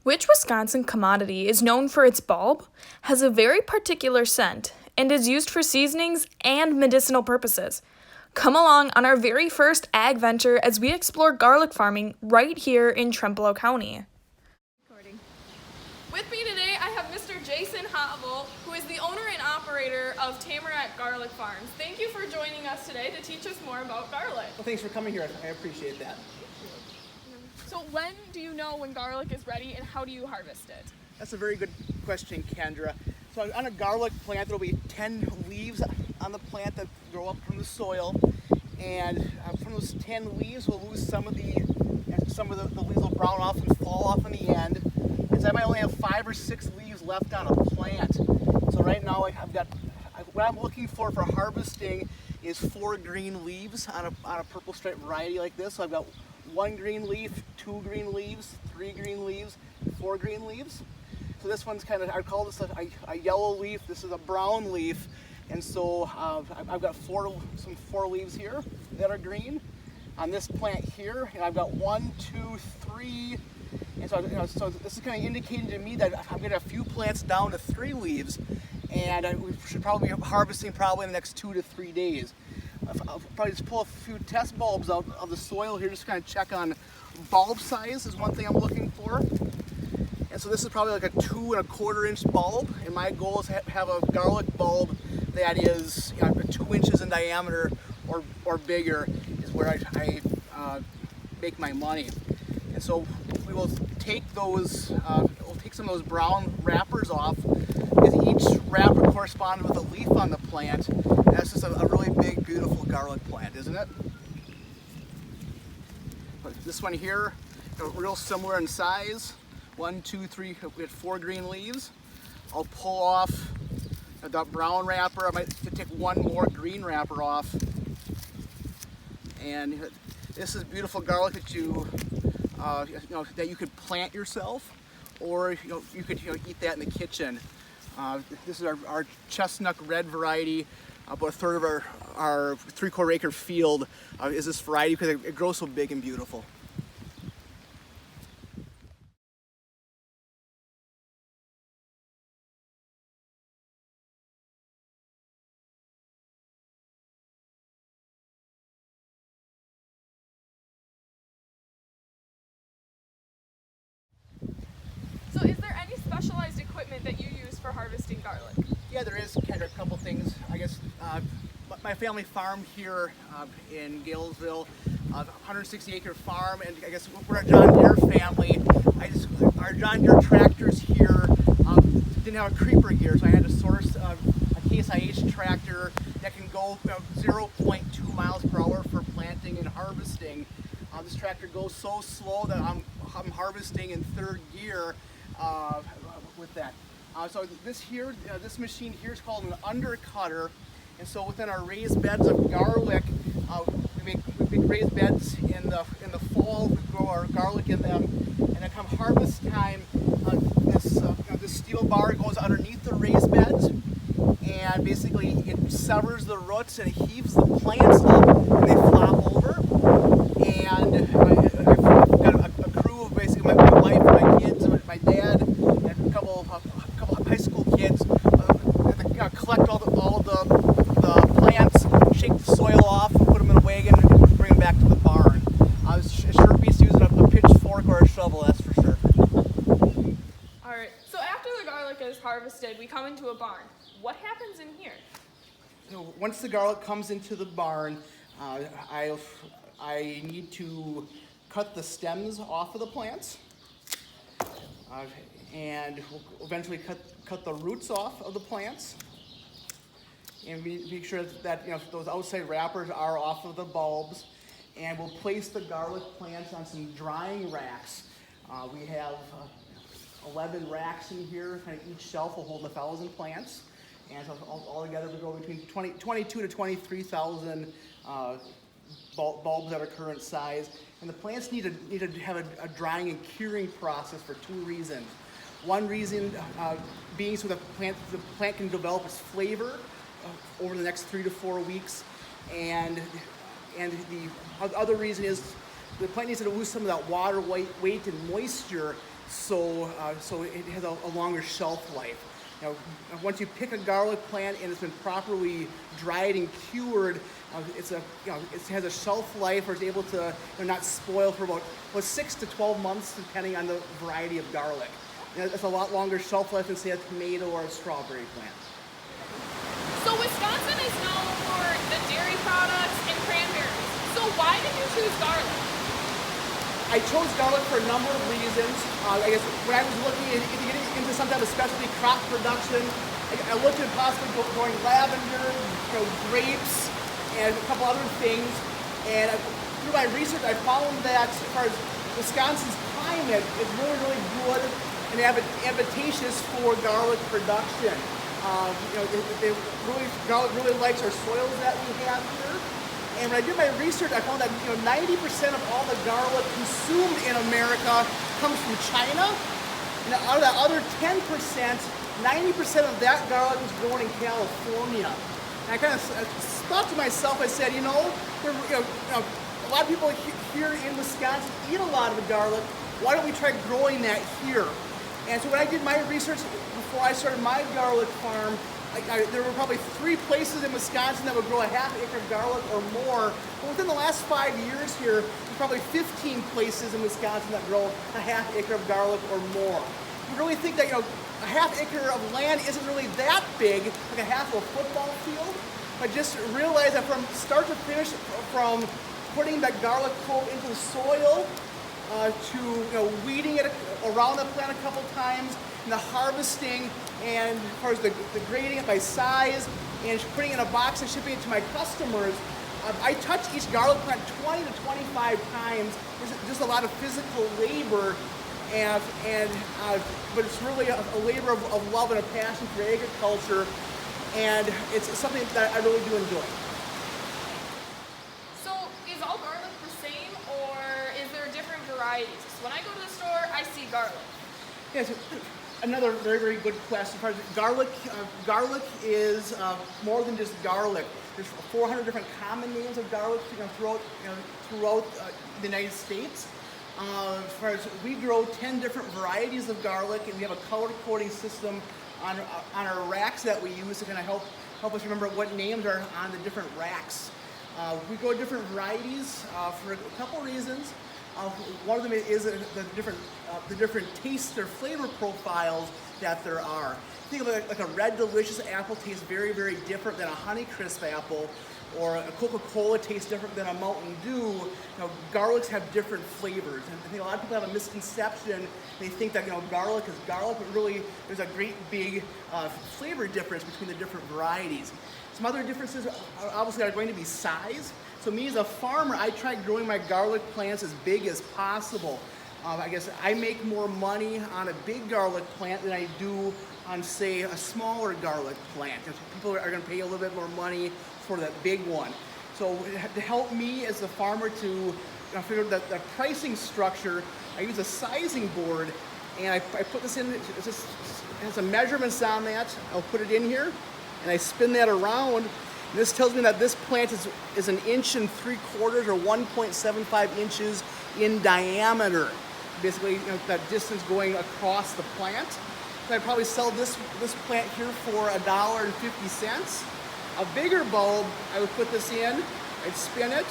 Which Wisconsin commodity is known for its bulb, has a very particular scent, and is used for seasonings and medicinal purposes? Come along on our very first ag venture as we explore garlic farming right here in Trempealeau County. With me today, I have Mr. Jason Hotvold, who is the owner and operator of Tamarack Garlic Farms. Thank you for joining us today to teach us more about garlic. Well, thanks for coming here. I appreciate that. So when do you know when garlic is ready and how do you harvest it? That's a very good question, Kendra. So on a garlic plant, there'll be 10 leaves on the plant that grow up from the soil. And from those 10 leaves, we'll lose some of the leaves will brown off and fall off in the end. And so I might only have 5 or 6 leaves left on a plant. So right now, what I'm looking for harvesting is 4 green leaves on a purple stripe variety like this. So I've got 1 green leaf, 2 green leaves, 3 green leaves, 4 green leaves. So this one's I call this a yellow leaf. This is a brown leaf. And so I've got 4 leaves here that are green. On this plant here, and I've got 1, 2, 3. And so this is kind of indicating to me that I'm going to have a few plants down to 3 leaves. And we should probably be harvesting in the next 2 to 3 days. I'll probably just pull a few test bulbs out of the soil here, just kind of check on bulb size is one thing I'm looking for. And so this is probably like a 2 1/4 inch bulb, and my goal is to have a garlic bulb that is 2 inches in diameter or bigger is where I make my money. And so we will take we'll take some of those brown wrappers off, as each wrapper corresponds with a leaf on the plant. And that's just a really big, beautiful garlic plant, isn't it? But this one here, real similar in size. 1, 2, 3, we had 4 green leaves. I'll pull off that brown wrapper. I might take 1 more green wrapper off. And this is beautiful garlic that that you could plant yourself, or you could eat that in the kitchen. This is our chestnut red variety. About 1/3 of our 3/4 acre field is this variety because it grows so big and beautiful. So is there any specialized equipment that you use for harvesting garlic? Yeah, there is kind of a couple things. I guess my family farm here in Galesville, 160 acre farm, and I guess we're a John Deere family. Our John Deere tractors here didn't have a creeper gear, so I had to source a Case IH tractor that can go 0.2 miles per hour for planting and harvesting. This tractor goes so slow that I'm harvesting in 3rd gear with that. So this machine here is called an undercutter, and so within our raised beds of garlic, we make raised beds in the fall. We grow our garlic in them, and then come harvest time, this steel bar goes underneath the raised beds, and basically it severs the roots and heaves the plants up, and they flop over. And I've got a crew of basically my wife, my kids, my dad, and a couple of high school kids collect all the plants, shake the soil off, and put them in a wagon, and bring them back to the barn. It sure beats using a pitchfork or a shovel, that's for sure. All right, so after the garlic is harvested, we come into a barn. What happens in here? So once the garlic comes into the barn, I need to cut the stems off of the plants, and we'll eventually cut the roots off of the plants, and make sure that those outside wrappers are off of the bulbs, and we'll place the garlic plants on some drying racks. We have 11 racks in here. Kind of each shelf will hold 1,000 plants, and so all together we go between 22 to 23,000 bulbs at our current size. And the plants need to have a drying and curing process for 2 reasons. One reason being so the plant can develop its flavor over the next 3 to 4 weeks, and the other reason is the plant needs to lose some of that water weight and moisture so it has a longer shelf life. Now, once you pick a garlic plant and it's been properly dried and cured, it has a shelf life, or it's able to not spoil for about 6 to 12 months, depending on the variety of garlic. It's a lot longer shelf life than, say, a tomato or a strawberry plant. So Wisconsin is known for the dairy products and cranberries. So why did you choose garlic? I chose garlic for a number of reasons. I guess when I was looking into getting into some type of specialty crop production, I looked at possibly growing lavender, grapes, and a couple other things. And through my research, I found that as far as Wisconsin's climate is really, really good and advantageous for garlic production. Garlic really likes our soils that we have here. And when I did my research, I found that 90% of all the garlic consumed in America comes from China. And out of that other 10%, 90% of that garlic was grown in California. And I kind of thought to myself, I said, a lot of people here in Wisconsin eat a lot of the garlic. Why don't we try growing that here? And so when I did my research before I started my garlic farm, there were probably 3 places in Wisconsin that would grow a half acre of garlic or more. But within the last 5 years here, there's probably 15 places in Wisconsin that grow a half acre of garlic or more. You really think that a half acre of land isn't really that big, like a half of a football field. But just realize that from start to finish, from putting that garlic clove into the soil to weeding it around the plant a couple times, and the harvesting, and as far as the grading it by size, and putting it in a box and shipping it to my customers, I touch each garlic plant 20 to 25 times. There's just a lot of physical labor, but it's really a labor of love and a passion for agriculture, and it's something that I really do enjoy. So is all garlic the same, or is there different varieties? So when I go to the store, I see garlic. Yes. Another very, very good question. Garlic is more than just garlic. There's 400 different common names of garlic throughout the United States. As far as we grow 10 different varieties of garlic, and we have a color coding system on our racks that we use to kind of help us remember what names are on the different racks. We grow different varieties for a couple reasons. One of them is the different tastes or flavor profiles that there are. Think of it like a red delicious apple tastes very, very different than a Honeycrisp apple, or a Coca-Cola tastes different than a Mountain Dew. Garlics have different flavors, and I think a lot of people have a misconception. They think that garlic is garlic, but really there's a great big flavor difference between the different varieties. Some other differences obviously are going to be size. So me as a farmer, I try growing my garlic plants as big as possible. I guess I make more money on a big garlic plant than I do on, say, a smaller garlic plant. And so people are going to pay a little bit more money for that big one. So to help me as a farmer to figure out the pricing structure, I use a sizing board, and I put this in. It has some measurements on that. I'll put it in here, and I spin that around. This tells me that this plant is 1 3/4 inches or 1.75 inches in diameter. Basically, that distance going across the plant. So I'd probably sell this plant here for $1.50. A bigger bulb, I would put this in. I'd spin it,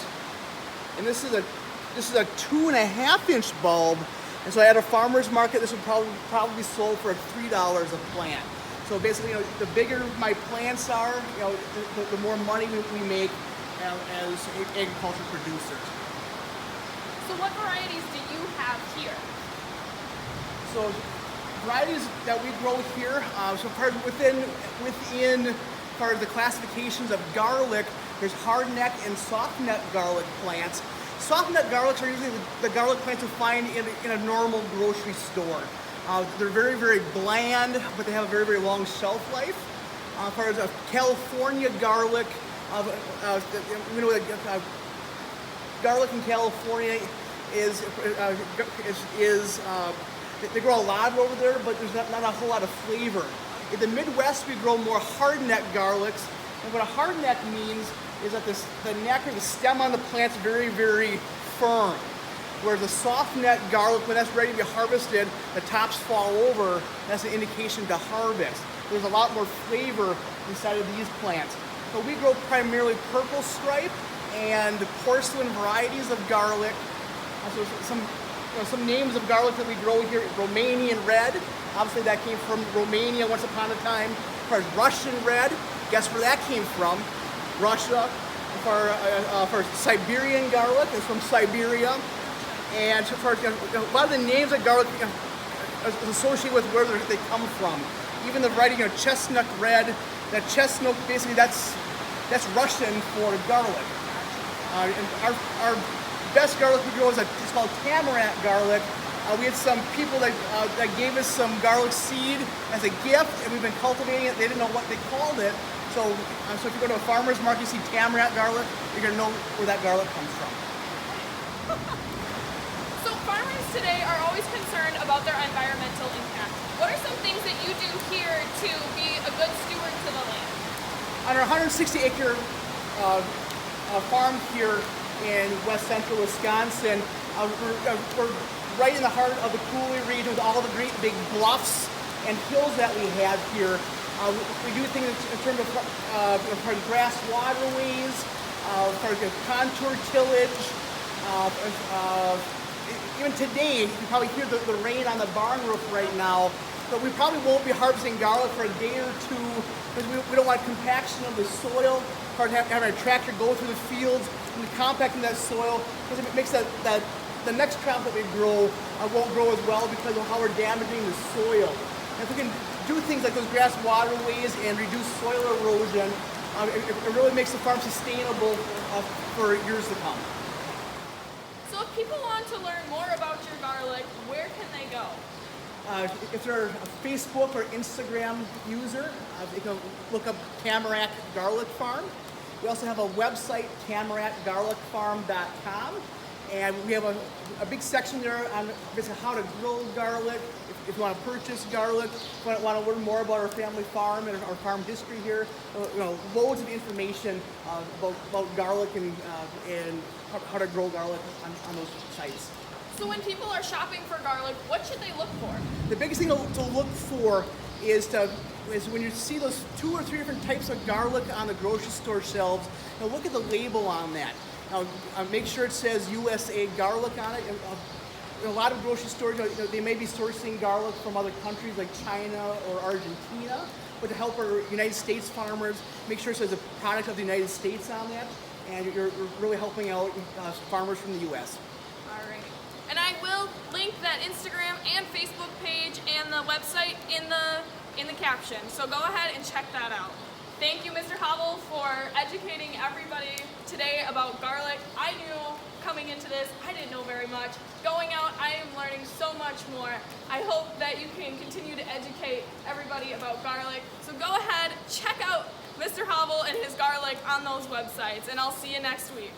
and this is a 2.5 inch bulb. And so at a farmer's market, this would probably be sold for $3 a plant. So basically, the bigger my plants are, the more money we make as agriculture producers. So what varieties do you have here? So varieties that we grow here, so part within part of the classifications of garlic, there's hardneck and softneck garlic plants. Softneck garlics are usually the garlic plants you find in a normal grocery store. They're very, very bland, but they have a very, very long shelf life. As far as California garlic, we know that garlic in California they grow a lot over there, but there's not a whole lot of flavor. In the Midwest, we grow more hardneck garlics, and what a hardneck means is that the neck or the stem on the plant's very, very firm. Whereas the soft net garlic, when that's ready to be harvested, the tops fall over. That's an indication to harvest. There's a lot more flavor inside of these plants. So we grow primarily purple stripe and porcelain varieties of garlic. So some names of garlic that we grow here: Romanian red. Obviously that came from Romania once upon a time. As far as Russian red, guess where that came from? Russia. For Siberian garlic, it's from Siberia. And for a lot of the names of garlic is associated with where they come from. Even the variety, chestnut red. That chestnut, basically, that's Russian for garlic. And our best garlic we grow it's called tamarack garlic. We had some people that gave us some garlic seed as a gift, and we've been cultivating it. They didn't know what they called it. So if you go to a farmer's market, you see tamarack garlic, you're going to know where that garlic comes from. So farmers today are always concerned about their environmental impact. What are some things that you do here to be a good steward to the land? On our 160-acre farm here in west central Wisconsin, we're right in the heart of the coulee region with all the great big bluffs and hills that we have here. We do things in terms of grass waterways, contour tillage. Even today, you can probably hear the rain on the barn roof right now, but we probably won't be harvesting garlic for a day or two because we don't want compaction of the soil, having a tractor go through the fields and compacting that soil, because it makes the next crop that we grow won't grow as well because of how we're damaging the soil. And if we can do things like those grass waterways and reduce soil erosion, it really makes the farm sustainable for years to come. So if people want to learn more about your garlic, where can they go? If they're a Facebook or Instagram user, you can look up Tamarack Garlic Farm. We also have a website, tamarackgarlicfarm.com. And we have a big section there on basically how to grow garlic. If you want to purchase garlic, if you want to learn more about our family farm and our farm history here, loads of information about garlic and how to grow garlic on those sites. So when people are shopping for garlic, what should they look for? The biggest thing to look for is when you see those 2 or 3 different types of garlic on the grocery store shelves, look at the label on that. Now, make sure it says USA garlic on it. A lot of grocery stores, they may be sourcing garlic from other countries like China or Argentina, but to help our United States farmers, make sure it says a product of the United States on that, and you're really helping out farmers from the U.S. All right. And I will link that Instagram and Facebook page and the website in the caption. So go ahead and check that out. Thank you, Mr. Hobble, for educating everybody today about garlic. I knew coming into this, I didn't know very much. Going out, I am learning so much more. I hope that you can continue to educate everybody about garlic. So go ahead, check out Mr. Hobble and his garlic on those websites, and I'll see you next week.